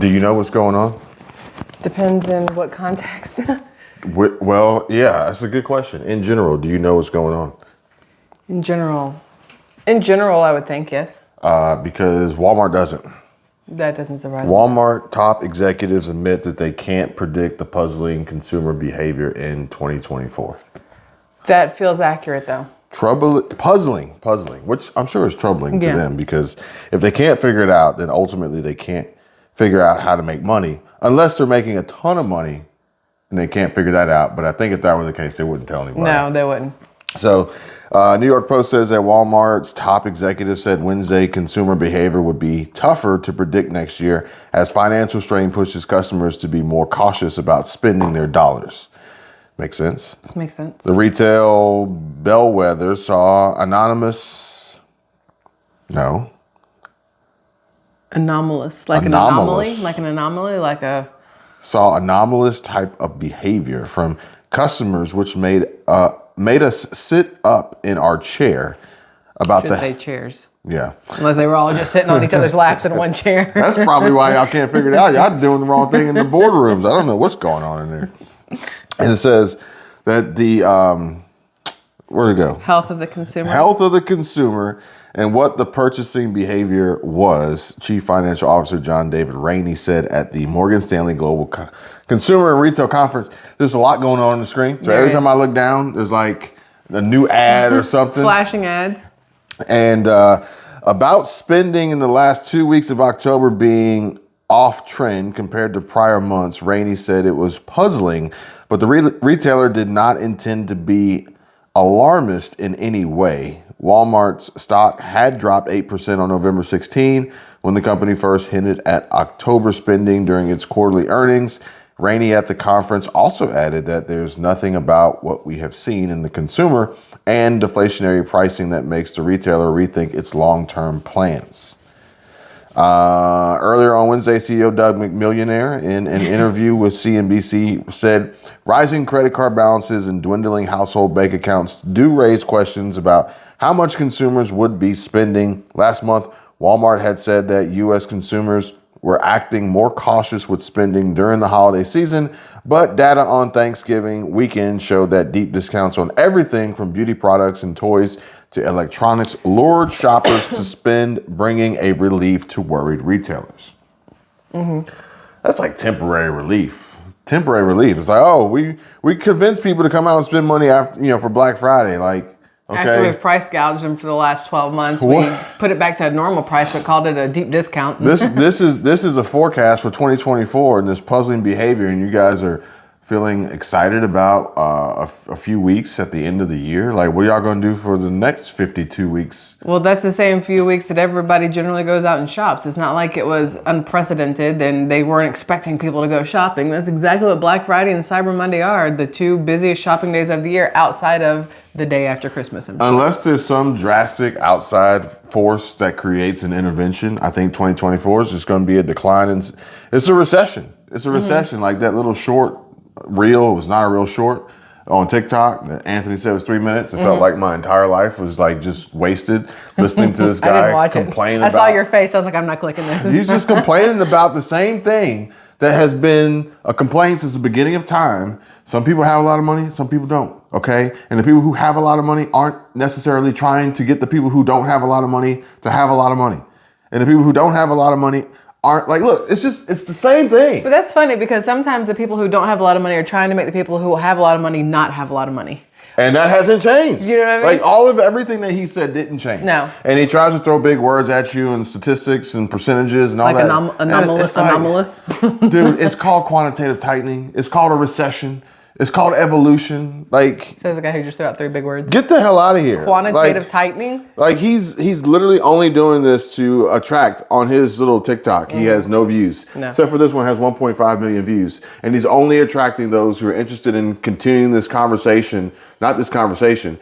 Do you know what's going on? Depends in what context. Well, yeah, that's a good question. In general, do you know what's going on? In general, I would think yes. Because Walmart doesn't. That doesn't surprise me. Walmart top executives admit that they can't predict the puzzling consumer behavior in 2024. That feels accurate, though. Puzzling, which I'm sure is troubling to them, because if they can't figure it out, then ultimately they can't figure out how to make money unless they're making a ton of money and they can't figure that out. But I think if that were the case, they wouldn't tell anybody. No, they wouldn't. So New York Post says that Walmart's top executive said Wednesday consumer behavior would be tougher to predict next year as financial strain pushes customers to be more cautious about spending their dollars. Makes sense? Makes sense. The retail bellwether saw anomalous, type of behavior from customers, which made us sit up in our chair about say chairs. Yeah. Unless they were all just sitting on each other's laps in one chair. That's probably why y'all can't figure it out. Y'all doing the wrong thing in the boardrooms. I don't know what's going on in there. And it says that the, where'd it go? Health of the consumer and what the purchasing behavior was, Chief Financial Officer John David Rainey said at the Morgan Stanley Global Consumer and Retail Conference. There's a lot going on the screen. So every time I look down, there's like a new ad or something. Flashing ads. And about spending in the last 2 weeks of October being off trend compared to prior months, Rainey said it was puzzling, but the retailer did not intend to be alarmist in any way. Walmart's stock had dropped 8% on November 16 when the company first hinted at October spending during its quarterly earnings. Rainey at the conference also added that there's nothing about what we have seen in the consumer and deflationary pricing that makes the retailer rethink its long-term plans. Earlier on Wednesday, CEO Doug McMillionaire, in an interview with CNBC, said rising credit card balances and dwindling household bank accounts do raise questions about how much consumers would be spending. Last month, Walmart had said that U.S. consumers were acting more cautious with spending during the holiday season, but data on Thanksgiving weekend showed that deep discounts on everything from beauty products and toys to electronics lured shoppers to spend, bringing a relief to worried retailers. Mm-hmm. That's like temporary relief. It's like, oh, we convinced people to come out and spend money after, for Black Friday. Like, okay. After we've price gouged them for the last 12 months, we put it back to a normal price, but called it a deep discount. This is a forecast for 2024 and this puzzling behavior, and you guys are feeling excited about a few weeks at the end of the year. Like, what are y'all going to do for the next 52 weeks? Well, that's the same few weeks that everybody generally goes out and shops. It's not like it was unprecedented and they weren't expecting people to go shopping. That's exactly what Black Friday and Cyber Monday are, the two busiest shopping days of the year outside of the day after Christmas. Unless there's some drastic outside force that creates an intervention, I think 2024 is just going to be a decline. It's a recession. Like that little short reel was not a real short on TikTok that Anthony said was 3 minutes. It felt like my entire life was like just wasted listening to this guy complain about. I saw your face. I was like, I'm not clicking this. He's just complaining about the same thing that has been a complaint since the beginning of time. Some people have a lot of money, some people don't, okay? And the people who have a lot of money aren't necessarily trying to get the people who don't have a lot of money to have a lot of money. And the people who don't have a lot of money aren't like, look, it's the same thing. But that's funny because sometimes the people who don't have a lot of money are trying to make the people who have a lot of money not have a lot of money. And that hasn't changed. You know what I mean? Like everything that he said didn't change. No. And he tries to throw big words at you and statistics and percentages and all like that. Anomalous. Dude, it's called quantitative tightening. It's called a recession. It's called evolution. Like, says the guy who just threw out 3 big words. Get the hell out of here. Quantitative tightening. Like he's literally only doing this to attract on his little TikTok. He has no views. No. Except for this one has 1.5 million views. And he's only attracting those who are interested in continuing this conversation, not this conversation.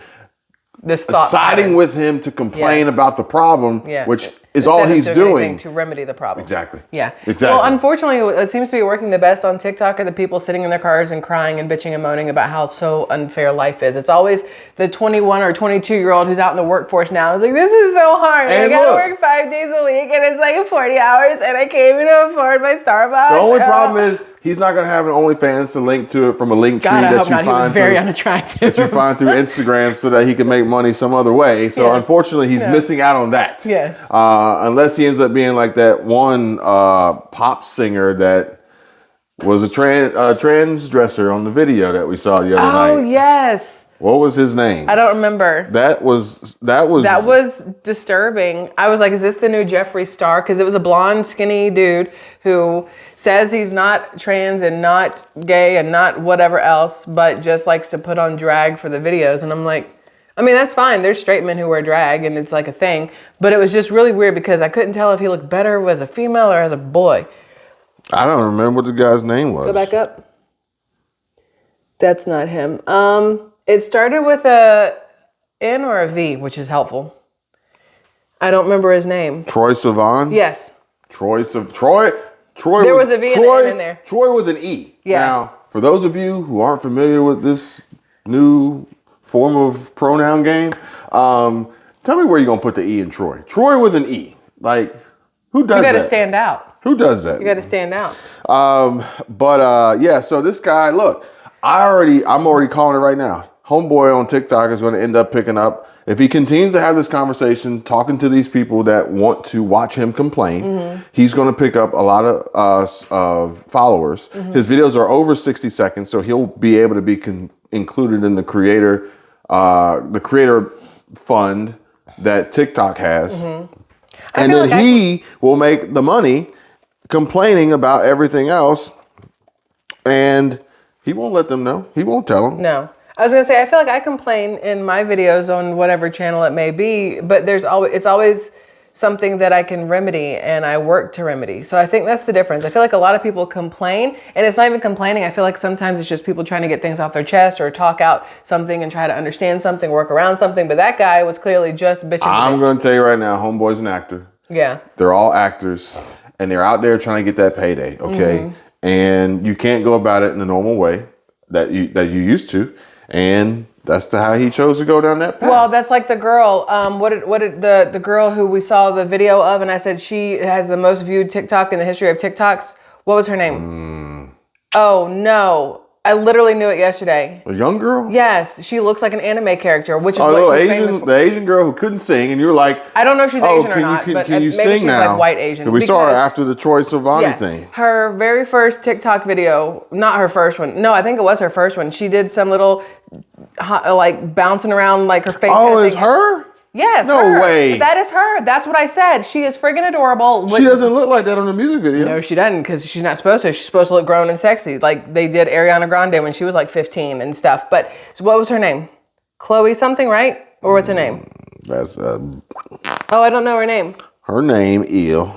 This thought. Siding with him to complain about the problem, which is all he's doing to remedy the problem. Exactly. Yeah. Exactly. Well, unfortunately, what seems to be working the best on TikTok are the people sitting in their cars and crying and bitching and moaning about how so unfair life is. It's always the 21 or 22-year-old who's out in the workforce now. It's like, this is so hard. I gotta work 5 days a week and it's like 40 hours and I can't even afford my Starbucks. The only problem is he's not going to have an OnlyFans to link to it from a link tree that you find. He was very unattractive. That you find through Instagram so that he can make money some other way. So unfortunately, he's missing out on that. Yes. Unless he ends up being like that one pop singer that was a transdresser on the video that we saw the other night. Oh yes. What was his name? I don't remember. That was disturbing. I was like, is this the new Jeffree Star? Because it was a blonde, skinny dude who says he's not trans and not gay and not whatever else, but just likes to put on drag for the videos. And I'm like, I mean, that's fine. There's straight men who wear drag and it's like a thing. But it was just really weird because I couldn't tell if he looked better as a female or as a boy. I don't remember what the guy's name was. Go back up. That's not him. It started with a N or a V, which is helpful. I don't remember his name. Troye Sivan? Yes. Troye. There was a V and an N in there. Troye with an E. Yeah. Now, for those of you who aren't familiar with this new form of pronoun game, tell me where you're going to put the E in Troye. Troye with an E. Like, who does that? You got to stand out. Who does that? You got to stand out. Yeah, so this guy, look, I'm already calling it right now. Homeboy on TikTok is going to end up picking up. If he continues to have this conversation, talking to these people that want to watch him complain, he's going to pick up a lot of followers. His videos are over 60 seconds, so he'll be able to be included in the creator fund that TikTok has. And then he will make the money complaining about everything else, and he won't let them know. He won't tell them. No. I was going to say, I feel like I complain in my videos on whatever channel it may be, but it's always something that I can remedy and I work to remedy. So I think that's the difference. I feel like a lot of people complain and it's not even complaining. I feel like sometimes it's just people trying to get things off their chest or talk out something and try to understand something, work around something. But that guy was clearly just bitching. I'm going to tell you right now, homeboy's an actor. Yeah. They're all actors and they're out there trying to get that payday. Okay. And you can't go about it in the normal way that you used to. And that's how he chose to go down that path. Well, that's like the girl. What did the girl who we saw the video of, and I said she has the most viewed TikTok in the history of TikToks. What was her name? Oh no, I literally knew it yesterday. A young girl? Yes, she looks like an anime character, which is what she's famous for. The Asian girl who couldn't sing, and you're like, I don't know if she's Asian or not, but can you maybe sing she's now? like white Asian. We saw her after the Troye Sivan thing. Her very first TikTok video, not her first one. No, I think it was her first one. She did some little like bouncing around like her face. Oh, it's her? Yes. No way. That is her. That's what I said. She is friggin' adorable. She doesn't look like that on the music video. No, she doesn't, because she's not supposed to. She's supposed to look grown and sexy. Like they did Ariana Grande when she was like 15 and stuff. But so what was her name? Chloe something, right? Or what's her name? That's Oh, I don't know her name. Her name is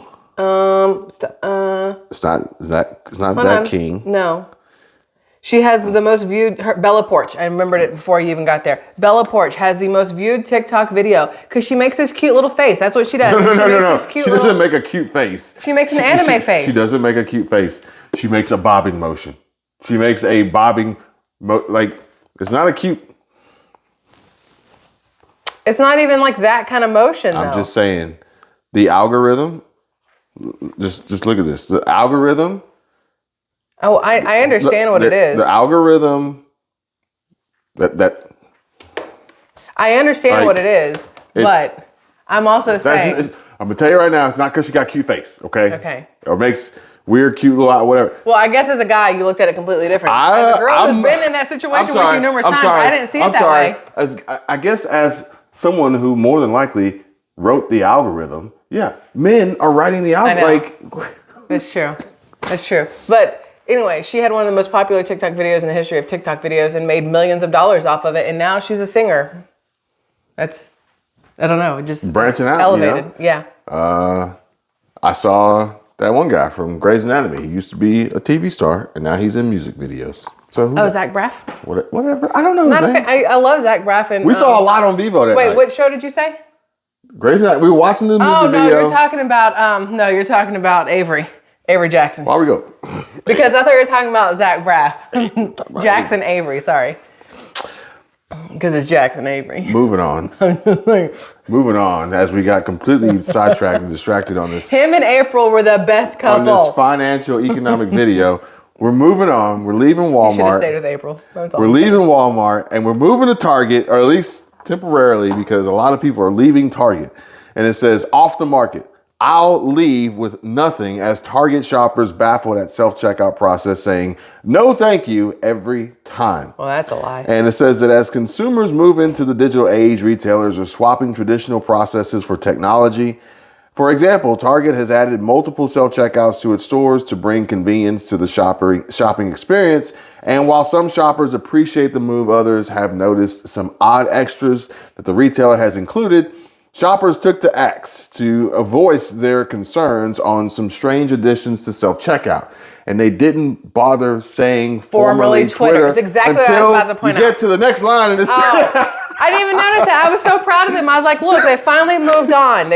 It's not Zach King. No. She has the most viewed, Bella Porch. I remembered it before you even got there. Bella Porch has the most viewed TikTok video because she makes this cute little face. That's what she does. No. She doesn't make a cute face. She makes an anime face. She doesn't make a cute face. She makes a bobbing motion. She makes a bobbing, like, it's not a cute. It's not even like that kind of motion, though. I'm just saying, the algorithm, just look at this. The algorithm. Oh, I understand what it is. The algorithm that I understand what it is, but I'm also saying I'm gonna tell you right now, it's not because she got a cute face, okay? Okay. Or makes weird, cute little whatever. Well, I guess as a guy, you looked at it completely different. As a girl who's been in that situation with you numerous times, I didn't see it that way. I guess as someone who more than likely wrote the algorithm, yeah, men are writing the algorithm. Like, it's true. It's true. But anyway, she had one of the most popular TikTok videos in the history of TikTok videos and made millions of dollars off of it. And now she's a singer. That's, I don't know, just branching out, elevated. Yeah. I saw that one guy from Grey's Anatomy. He used to be a TV star, and now he's in music videos. So Zach Braff? Whatever. I don't know his name. I love Zach Braff. And we saw a lot on Vivo that night. Wait, what show did you say? Grayson, we were watching the music no, video. you're talking about Avery. Avery Jackson. Why we go? Because I thought you were talking about Zach Braff. Jackson Avery, sorry. Because it's Jackson Avery. Moving on. Moving on, as we got completely sidetracked and distracted on this. Him and April were the best couple. On this financial economic video. We're moving on. We're leaving Walmart. You should have stayed with April. We're leaving Walmart and we're moving to Target, or at least temporarily, because a lot of people are leaving Target. And it says, off the market. I'll leave with nothing, as Target shoppers baffled at self-checkout process, saying no thank you every time. Well, that's a lie. And it says that as consumers move into the digital age, retailers are swapping traditional processes for technology. For example, Target has added multiple self-checkouts to its stores to bring convenience to the shopping experience. And while some shoppers appreciate the move, others have noticed some odd extras that the retailer has included. Shoppers took to X to voice their concerns on some strange additions to self-checkout. And they didn't bother saying formerly Twitter. It's exactly what I was about to point out. You get to the next line and it's... I didn't even notice that. I was so proud of them. I was like, look, they finally moved on.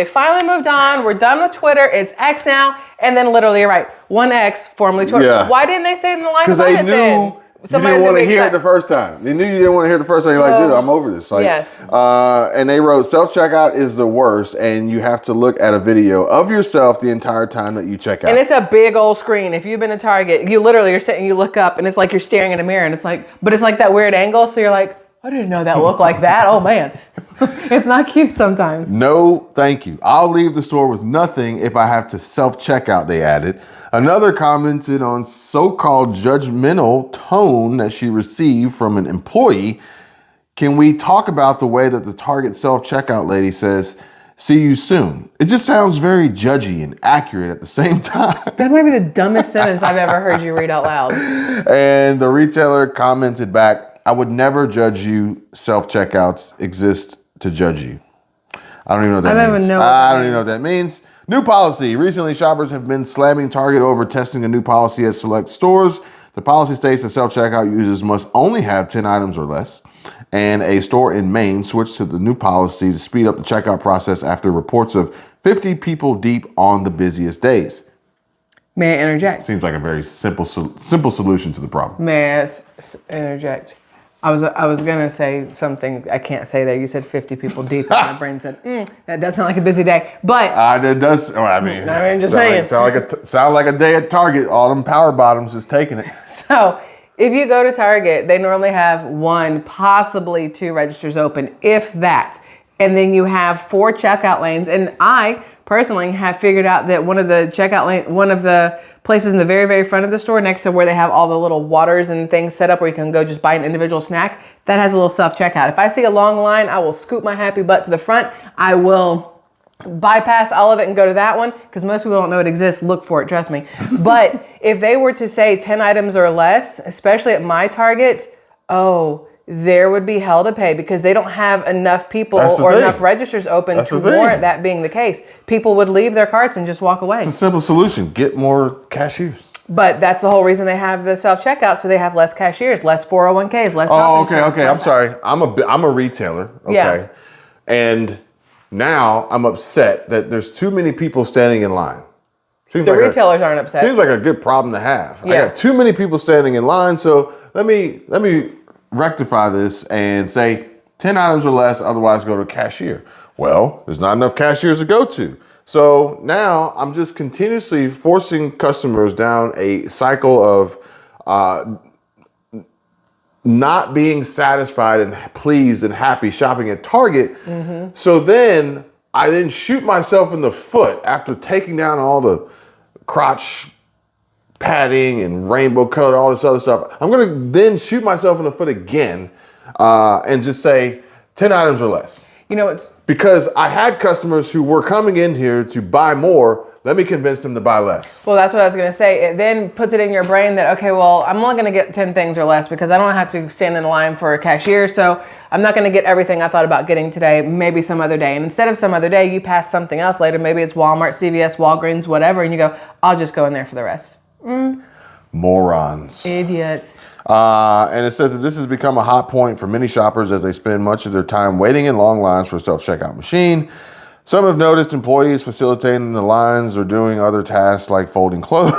We're done with Twitter. It's X now. And then literally, you're right. 1X, formerly Twitter. Yeah. Why didn't they say it in the line about it then? Because they knew you didn't want to hear it the first time. They knew you didn't want to hear it the first time. You're like, dude, I'm over this. Like, yes. And they wrote, self-checkout is the worst, and you have to look at a video of yourself the entire time that you check out. And it's a big old screen. If you've been to Target, you literally are sitting, you look up, and it's like you're staring in a mirror, and it's like, but it's like that weird angle, so you're like, I didn't know that looked like that. Oh, man. It's not cute sometimes. No, thank you. I'll leave the store with nothing if I have to self-checkout, they added. Another commented on so-called judgmental tone that she received from an employee. Can we talk about the way that the Target self-checkout lady says, see you soon? It just sounds very judgy and accurate at the same time. That might be the dumbest sentence I've ever heard you read out loud. And the retailer commented back, I would never judge you. Self-checkouts exist to judge you. I don't even know what that means. I don't even know what that means. New policy. Recently, shoppers have been slamming Target over testing a new policy at select stores. The policy states that self-checkout users must only have 10 items or less. And a store in Maine switched to the new policy to speed up the checkout process after reports of 50 people deep on the busiest days. May I interject? Seems like a very simple solution to the problem. May I interject? I was gonna say something I can't say there. You said 50 people deep, and my brain said, "That does sound like a busy day." But that does. Well, I mean, just saying. Sound like a day at Target. All them power bottoms just taking it. So, if you go to Target, they normally have 1, possibly 2 registers open, if that, and then you have 4 checkout lanes. And I personally have figured out that one of the places in the very, very front of the store, next to where they have all the little waters and things set up where you can go just buy an individual snack, that has a little self-checkout. If I see a long line, I will scoop my happy butt to the front. I will bypass all of it and go to that one, because most people don't know it exists. Look for it, trust me. But if they were to say 10 items or less, especially at my Target, there would be hell to pay, because they don't have enough people or enough registers open to warrant that being the case. People would leave their carts and just walk away. It's a simple solution. Get more cashiers. But that's the whole reason they have the self-checkout, so they have less cashiers, less 401ks, less health insurance. Okay. I'm sorry. I'm a retailer. Okay. Yeah. And now I'm upset that there's too many people standing in line. Retailers aren't upset. Seems like a good problem to have. Yeah. I got too many people standing in line, so let me rectify this and say 10 items or less, otherwise go to cashier. Well, there's not enough cashiers to go to. So now I'm just continuously forcing customers down a cycle of not being satisfied and pleased and happy shopping at Target. Mm-hmm. So then I shoot myself in the foot after taking down all the crotch padding and rainbow color, all this other stuff. I'm going to then shoot myself in the foot again and just say 10 items or less. You know, because I had customers who were coming in here to buy more. Let me convince them to buy less. Well, that's what I was going to say. It then puts it in your brain that, okay, well, I'm only going to get 10 things or less because I don't have to stand in line for a cashier. So I'm not going to get everything I thought about getting today, maybe some other day. And instead of some other day, you pass something else later. Maybe it's Walmart, CVS, Walgreens, whatever. And you go, I'll just go in there for the rest. Morons. Idiots. And it says that this has become a hot point for many shoppers as they spend much of their time waiting in long lines for a self-checkout machine. Some have noticed employees facilitating the lines or doing other tasks like folding clothes.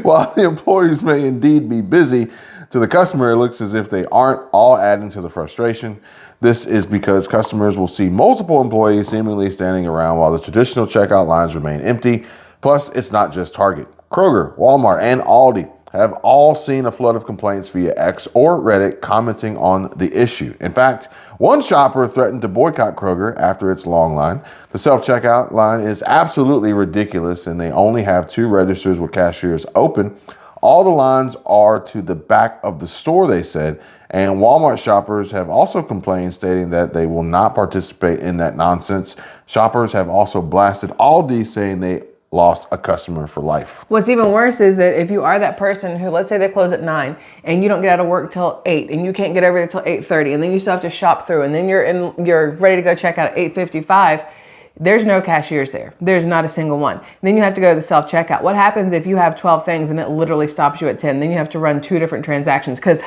While the employees may indeed be busy, to the customer, it looks as if they aren't, all adding to the frustration. This is because customers will see multiple employees seemingly standing around while the traditional checkout lines remain empty. Plus, it's not just Target. Kroger, Walmart, and Aldi have all seen a flood of complaints via X or Reddit commenting on the issue. In fact, one shopper threatened to boycott Kroger after its long line. The self-checkout line is absolutely ridiculous, and they only have 2 registers with cashiers open. All the lines are to the back of the store, they said, and Walmart shoppers have also complained, stating that they will not participate in that nonsense. Shoppers have also blasted Aldi, saying they lost a customer for life. What's even worse is that if you are that person who, let's say they close at 9 and you don't get out of work till 8 and you can't get over there till 8:30 and then you still have to shop through and then you're ready to go check out at 8:55, there's no cashiers there. There's not a single one. Then you have to go to the self-checkout. What happens if you have 12 things and it literally stops you at 10? Then you have to run 2 different transactions because,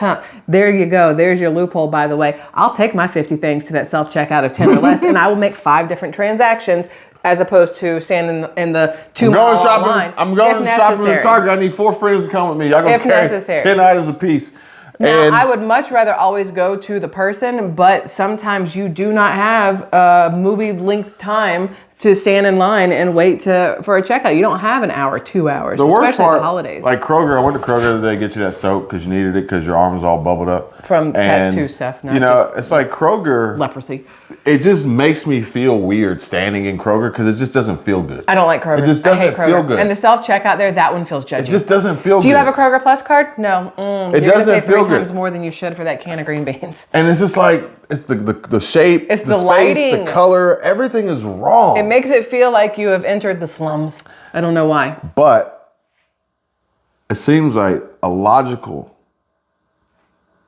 there you go. There's your loophole, by the way. I'll take my 50 things to that self-checkout of 10 or less and I will make 5 different transactions as opposed to standing in the 2-mile line. I'm going shopping at Target. I need 4 friends to come with me. Y'all gonna carry necessary. 10 items a piece. Now, I would much rather always go to the person, but sometimes you do not have a movie length time to stand in line and wait for a checkout. You don't have an hour, 2 hours, the worst especially part, the holidays. like Kroger, I went to Kroger today to get you that soap because you needed it because your arm was all bubbled up. From tattoo stuff. You know, it's like Kroger. Leprosy. It just makes me feel weird standing in Kroger because it just doesn't feel good. I don't like Kroger. It just doesn't feel good. And the self-checkout there, that one feels judgy. It just doesn't feel good. Do you have a Kroger Plus card? No. It doesn't feel good. 3 times more than you should for that can of green beans. And it's just like, it's the shape, it's the space, lighting, the color, everything is wrong. It makes it feel like you have entered the slums. I don't know why. But it seems like a logical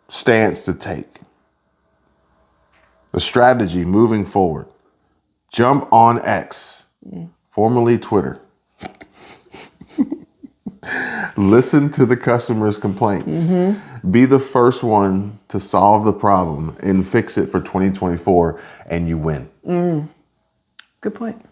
stance to take. The strategy moving forward. Jump on X, formerly Twitter. Listen to the customer's complaints. Be the first one to solve the problem and fix it for 2024, and you win. Good point.